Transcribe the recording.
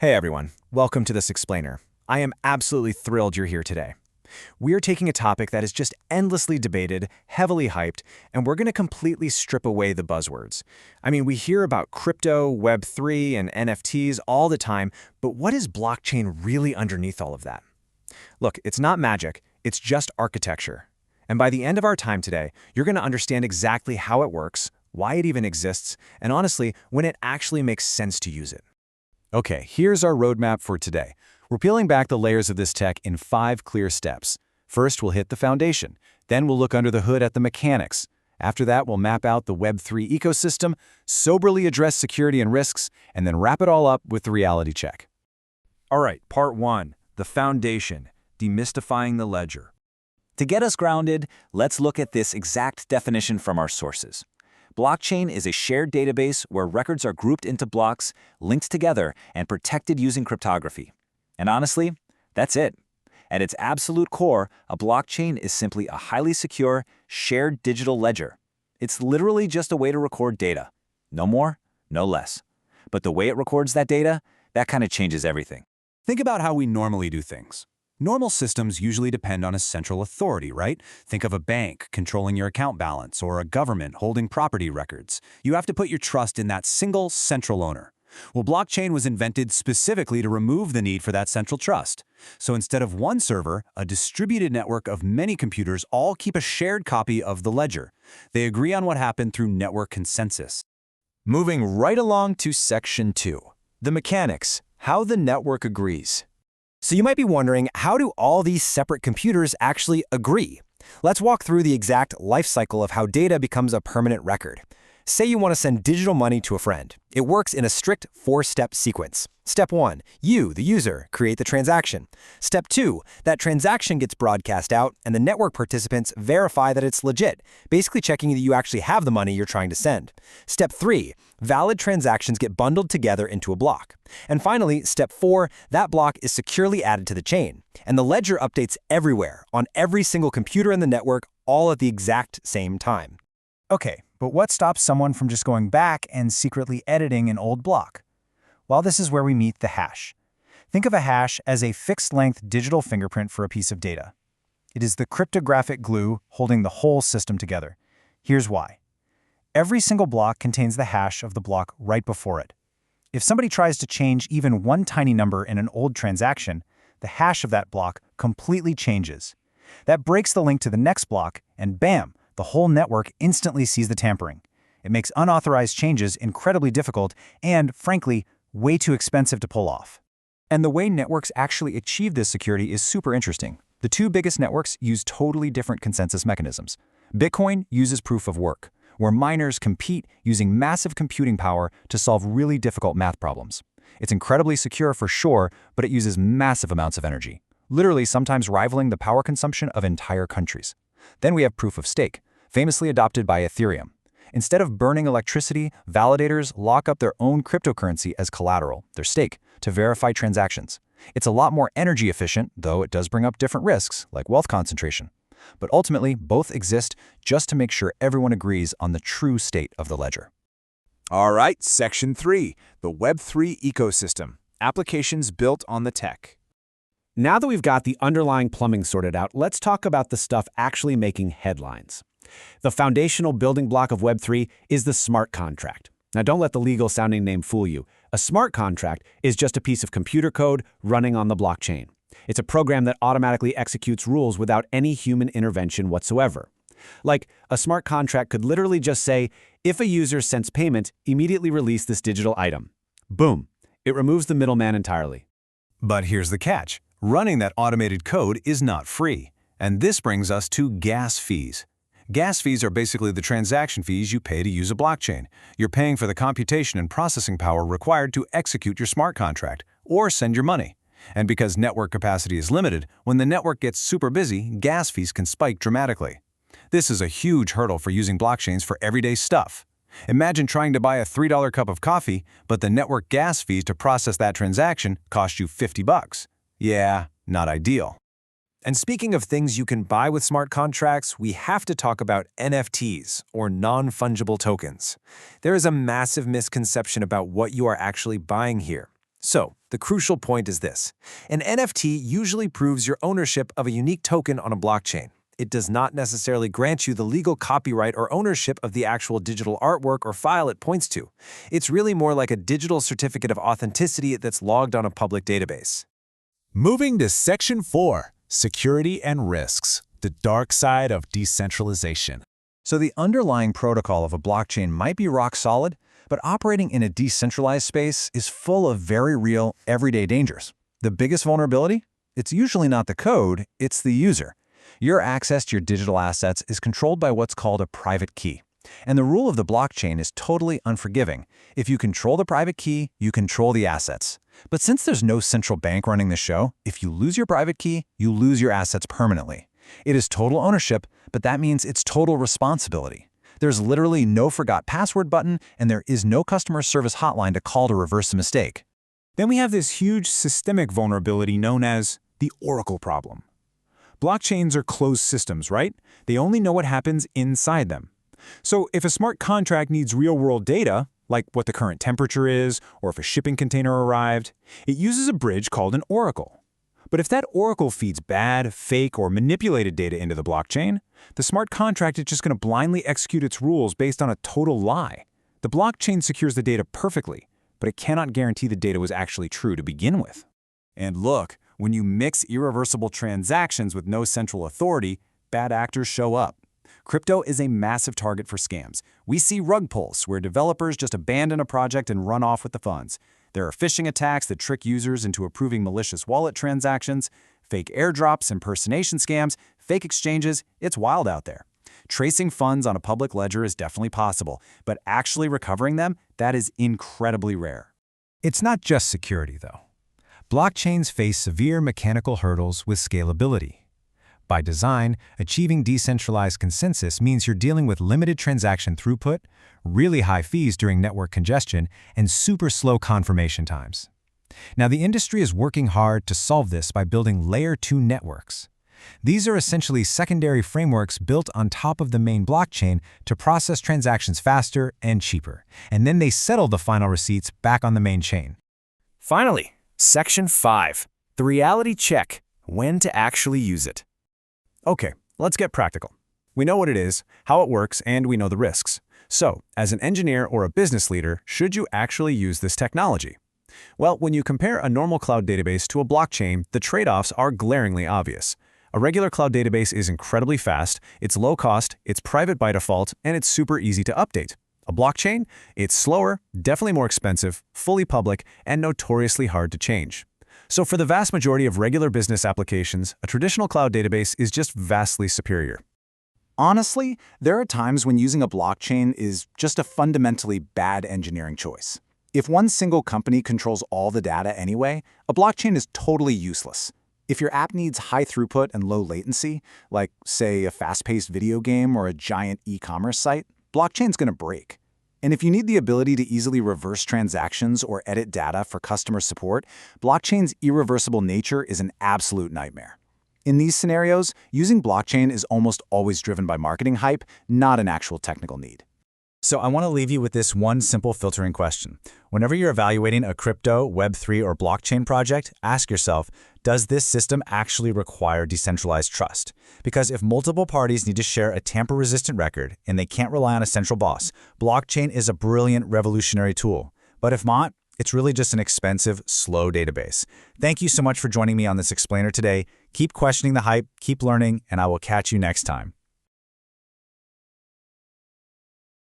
Hey everyone, welcome to this explainer. I am absolutely thrilled you're here today. We are taking a topic that is just endlessly debated, heavily hyped, and we're going to completely strip away the buzzwords. I mean, we hear about crypto, Web3, and NFTs all the time, but what is blockchain really underneath all of that? Look, it's not magic, it's just architecture. And by the end of our time today, you're going to understand exactly how it works, why it even exists, and honestly, when it actually makes sense to use it. Okay, here's our roadmap for today. We're peeling back the layers of this tech in 5 clear steps. First, we'll hit the foundation. Then we'll look under the hood at the mechanics. After that, we'll map out the Web3 ecosystem, soberly address security and risks, and then wrap it all up with the reality check. All right, part 1, the foundation, demystifying the ledger. To get us grounded, let's look at this exact definition from our sources. Blockchain is a shared database where records are grouped into blocks, linked together, and protected using cryptography. And honestly, that's it. At its absolute core, a blockchain is simply a highly secure, shared digital ledger. It's literally just a way to record data. No more, no less. But the way it records that data, that kind of changes everything. Think about how we normally do things. Normal systems usually depend on a central authority, right? Think of a bank controlling your account balance or a government holding property records. You have to put your trust in that single central owner. Well, blockchain was invented specifically to remove the need for that central trust. So instead of one server, a distributed network of many computers all keep a shared copy of the ledger. They agree on what happened through network consensus. Moving right along to section 2, the mechanics, how the network agrees. So you might be wondering, how do all these separate computers actually agree? Let's walk through the exact life cycle of how data becomes a permanent record. Say you want to send digital money to a friend. It works in a strict 4-step sequence. Step 1, you, the user, create the transaction. Step 2, that transaction gets broadcast out and the network participants verify that it's legit, basically checking that you actually have the money you're trying to send. Step 3, valid transactions get bundled together into a block. And finally, step 4, that block is securely added to the chain. And the ledger updates everywhere, on every single computer in the network, all at the exact same time. Okay, but what stops someone from just going back and secretly editing an old block? Well, this is where we meet the hash. Think of a hash as a fixed-length digital fingerprint for a piece of data. It is the cryptographic glue holding the whole system together. Here's why. Every single block contains the hash of the block right before it. If somebody tries to change even one tiny number in an old transaction, the hash of that block completely changes. That breaks the link to the next block, and bam, the whole network instantly sees the tampering. It makes unauthorized changes incredibly difficult and, frankly, way too expensive to pull off. And the way networks actually achieve this security is super interesting. The 2 biggest networks use totally different consensus mechanisms. Bitcoin uses proof of work, where miners compete using massive computing power to solve really difficult math problems. It's incredibly secure for sure, but it uses massive amounts of energy, literally sometimes rivaling the power consumption of entire countries. Then we have proof of stake, famously adopted by Ethereum. Instead of burning electricity, validators lock up their own cryptocurrency as collateral, their stake, to verify transactions. It's a lot more energy efficient, though it does bring up different risks, like wealth concentration. But ultimately, both exist just to make sure everyone agrees on the true state of the ledger. All right, section 3, the Web3 ecosystem, applications built on the tech. Now that we've got the underlying plumbing sorted out, let's talk about the stuff actually making headlines. The foundational building block of Web3 is the smart contract. Now, don't let the legal-sounding name fool you. A smart contract is just a piece of computer code running on the blockchain. It's a program that automatically executes rules without any human intervention whatsoever. Like, a smart contract could literally just say, if a user sends payment, immediately release this digital item. Boom. It removes the middleman entirely. But here's the catch. Running that automated code is not free. And this brings us to gas fees. Gas fees are basically the transaction fees you pay to use a blockchain. You're paying for the computation and processing power required to execute your smart contract or send your money. And because network capacity is limited, when the network gets super busy, gas fees can spike dramatically. This is a huge hurdle for using blockchains for everyday stuff. Imagine trying to buy a $3 cup of coffee, but the network gas fees to process that transaction cost you $50. Yeah, not ideal. And speaking of things you can buy with smart contracts, we have to talk about NFTs, or non-fungible tokens. There is a massive misconception about what you are actually buying here. So, the crucial point is this. An NFT usually proves your ownership of a unique token on a blockchain. It does not necessarily grant you the legal copyright or ownership of the actual digital artwork or file it points to. It's really more like a digital certificate of authenticity that's logged on a public database. Moving to Section 4, Security and Risks, the dark side of decentralization. So the underlying protocol of a blockchain might be rock solid, but operating in a decentralized space is full of very real, everyday dangers. The biggest vulnerability? It's usually not the code, it's the user. Your access to your digital assets is controlled by what's called a private key. And the rule of the blockchain is totally unforgiving. If you control the private key, you control the assets. But since there's no central bank running the show, if you lose your private key, you lose your assets permanently. It is total ownership, but that means it's total responsibility. There's literally no forgot password button, and there is no customer service hotline to call to reverse the mistake. Then we have this huge systemic vulnerability known as the Oracle problem. Blockchains are closed systems, right? They only know what happens inside them. So if a smart contract needs real-world data, like what the current temperature is, or if a shipping container arrived, it uses a bridge called an oracle. But if that oracle feeds bad, fake, or manipulated data into the blockchain, the smart contract is just going to blindly execute its rules based on a total lie. The blockchain secures the data perfectly, but it cannot guarantee the data was actually true to begin with. And look, when you mix irreversible transactions with no central authority, bad actors show up. Crypto is a massive target for scams. We see rug pulls where developers just abandon a project and run off with the funds. There are phishing attacks that trick users into approving malicious wallet transactions, fake airdrops, impersonation scams, fake exchanges. It's wild out there. Tracing funds on a public ledger is definitely possible, but actually recovering them, that is incredibly rare. It's not just security, though. Blockchains face severe mechanical hurdles with scalability. By design, achieving decentralized consensus means you're dealing with limited transaction throughput, really high fees during network congestion, and super slow confirmation times. Now, the industry is working hard to solve this by building Layer 2 networks. These are essentially secondary frameworks built on top of the main blockchain to process transactions faster and cheaper, and then they settle the final receipts back on the main chain. Finally, Section 5, the reality check, when to actually use it. Okay, let's get practical. We know what it is, how it works, and we know the risks. So, as an engineer or a business leader, should you actually use this technology? Well, when you compare a normal cloud database to a blockchain, the trade-offs are glaringly obvious. A regular cloud database is incredibly fast, it's low cost, it's private by default, and it's super easy to update. A blockchain? It's slower, definitely more expensive, fully public, and notoriously hard to change. So for the vast majority of regular business applications, a traditional cloud database is just vastly superior. Honestly, there are times when using a blockchain is just a fundamentally bad engineering choice. If one single company controls all the data anyway, a blockchain is totally useless. If your app needs high throughput and low latency, like, say, a fast-paced video game or a giant e-commerce site, blockchain's going to break. And if you need the ability to easily reverse transactions or edit data for customer support, blockchain's irreversible nature is an absolute nightmare. In these scenarios, using blockchain is almost always driven by marketing hype, not an actual technical need. So I want to leave you with this one simple filtering question. Whenever you're evaluating a crypto, Web3, or blockchain project, ask yourself, does this system actually require decentralized trust? Because if multiple parties need to share a tamper-resistant record and they can't rely on a central boss, blockchain is a brilliant revolutionary tool. But if not, it's really just an expensive, slow database. Thank you so much for joining me on this explainer today. Keep questioning the hype, keep learning, and I will catch you next time.